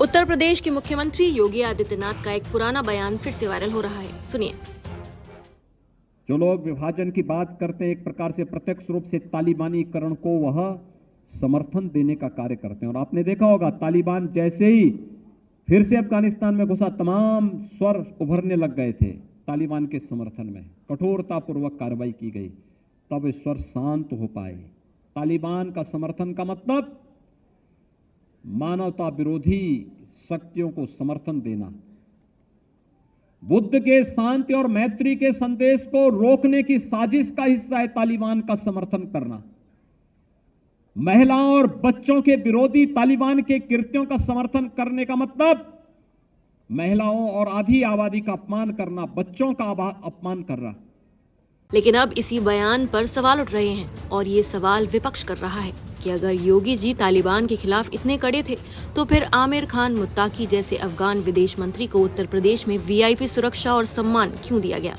उत्तर प्रदेश के मुख्यमंत्री योगी आदित्यनाथ का एक पुराना बयान फिर से वायरल हो रहा है। सुनिए। जो लोग विभाजन की बात करते हैं, एक प्रकार से प्रत्यक्ष रूप से तालिबानीकरण को वह समर्थन देने का कार्य करते हैं। और आपने देखा होगा, तालिबान जैसे ही फिर से अफगानिस्तान में घुसा, तमाम स्वर उभरने लग गए थे तालिबान के समर्थन में। कठोरतापूर्वक कार्रवाई की गई, तब स्वर शांत हो पाए। तालिबान का समर्थन का मतलब मानवता विरोधी शक्तियों को समर्थन देना, बुद्ध के शांति और मैत्री के संदेश को रोकने की साजिश का हिस्सा है तालिबान का समर्थन करना। महिलाओं और बच्चों के विरोधी तालिबान के कृत्यों का समर्थन करने का मतलब महिलाओं और आधी आबादी का अपमान करना, बच्चों का अपमान करना। लेकिन अब इसी बयान पर सवाल उठ रहे हैं और ये सवाल विपक्ष कर रहा है कि अगर योगी जी तालिबान के खिलाफ इतने कड़े थे तो फिर आमिर खान मुत्ताकी जैसे अफगान विदेश मंत्री को उत्तर प्रदेश में वीआईपी सुरक्षा और सम्मान क्यों दिया गया।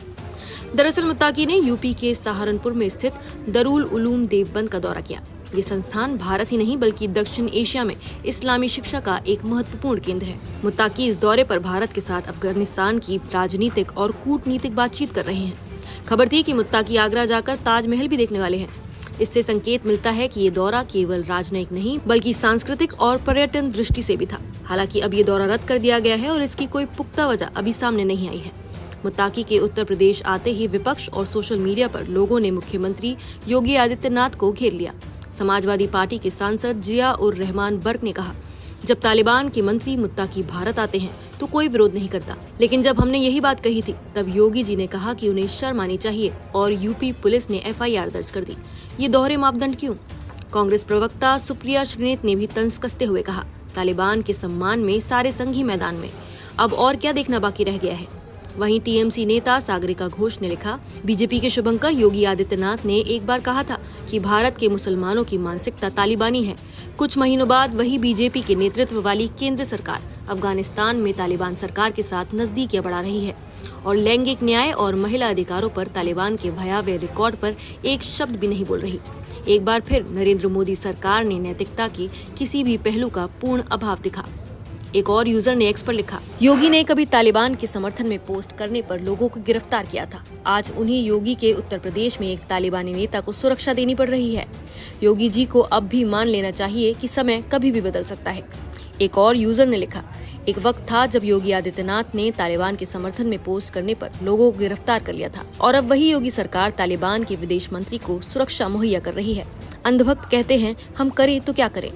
दरअसल मुत्ताकी ने यूपी के सहारनपुर में स्थित दरुल उलूम देवबंद का दौरा किया। ये संस्थान भारत ही नहीं बल्कि दक्षिण एशिया में इस्लामी शिक्षा का एक महत्वपूर्ण केंद्र है। मुत्ताकी इस दौरे पर भारत के साथ अफगानिस्तान की राजनीतिक और कूटनीतिक बातचीत कर रहे हैं। खबर थी कि मुत्ताकी आगरा जाकर ताजमहल भी देखने वाले हैं। इससे संकेत मिलता है कि ये दौरा केवल राजनयिक नहीं बल्कि सांस्कृतिक और पर्यटन दृष्टि से भी था। हालांकि अब ये दौरा रद्द कर दिया गया है और इसकी कोई पुख्ता वजह अभी सामने नहीं आई है। मुत्ताकी के उत्तर प्रदेश आते ही विपक्ष और सोशल मीडिया पर लोगों ने मुख्यमंत्री योगी आदित्यनाथ को घेर लिया। समाजवादी पार्टी के सांसद जिया उर रहमान बर्क ने कहा, जब तालिबान के मंत्री मुत्ताकी भारत आते हैं तो कोई विरोध नहीं करता, लेकिन जब हमने यही बात कही थी तब योगी जी ने कहा कि उन्हें शर्म आनी चाहिए और यूपी पुलिस ने एफआईआर दर्ज कर दी। ये दोहरे मापदंड क्यों? कांग्रेस प्रवक्ता सुप्रिया श्रीनेत ने भी तंज कसते हुए कहा, तालिबान के सम्मान में सारे संघी मैदान में, अब और क्या देखना बाकी रह गया है। वहीं टीएमसी नेता सागरिका घोष ने लिखा, बीजेपी के शुभंकर योगी आदित्यनाथ ने एक बार कहा था कि भारत के मुसलमानों की मानसिकता तालिबानी है। कुछ महीनों बाद वही बीजेपी के नेतृत्व वाली केंद्र सरकार अफगानिस्तान में तालिबान सरकार के साथ नजदीकियां बढ़ा रही है और लैंगिक न्याय और महिला अधिकारों पर तालिबान के भयावह रिकॉर्ड पर एक शब्द भी नहीं बोल रही। एक बार फिर नरेंद्र मोदी सरकार ने नैतिकता के किसी भी पहलू का पूर्ण अभाव दिखा। एक और यूजर ने एक्स पर लिखा, योगी ने कभी तालिबान के समर्थन में पोस्ट करने पर लोगों को गिरफ्तार किया था। आज उन्हीं योगी के उत्तर प्रदेश में एक तालिबानी नेता को सुरक्षा देनी पड़ रही है। योगी जी को अब भी मान लेना चाहिए कि समय कभी भी बदल सकता है। एक और यूजर ने लिखा, एक वक्त था जब योगी आदित्यनाथ ने तालिबान के समर्थन में पोस्ट करने पर लोगों को गिरफ्तार कर लिया था और अब वही योगी सरकार तालिबान के विदेश मंत्री को सुरक्षा मुहैया कर रही है। अंधभक्त कहते हैं हम करें तो क्या करें।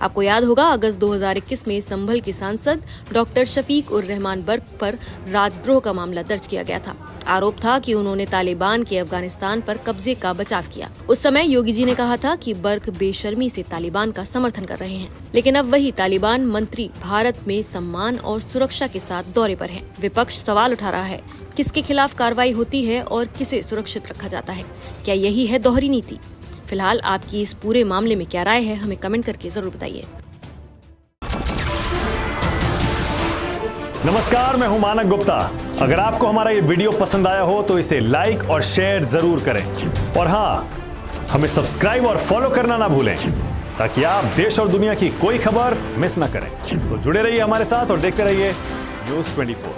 आपको याद होगा, अगस्त 2021 में संभल के सांसद डॉक्टर शफीक उर रहमान बर्क पर राजद्रोह का मामला दर्ज किया गया था। आरोप था कि उन्होंने तालिबान के अफगानिस्तान पर कब्जे का बचाव किया। उस समय योगी जी ने कहा था कि बर्क बेशर्मी से तालिबान का समर्थन कर रहे हैं, लेकिन अब वही तालिबान मंत्री भारत में सम्मान और सुरक्षा के साथ दौरे पर हैं। विपक्ष सवाल उठा रहा है, किसके खिलाफ कार्रवाई होती है और किसे सुरक्षित रखा जाता है? क्या यही है दोहरी नीति? फिलहाल आपकी इस पूरे मामले में क्या राय है, हमें कमेंट करके जरूर बताइए। नमस्कार, मैं हूं मानक गुप्ता। अगर आपको हमारा ये वीडियो पसंद आया हो तो इसे लाइक और शेयर जरूर करें और हाँ, हमें सब्सक्राइब और फॉलो करना ना भूलें ताकि आप देश और दुनिया की कोई खबर मिस ना करें। तो जुड़े रहिए हमारे साथ और देखते रहिए न्यूज़ 24।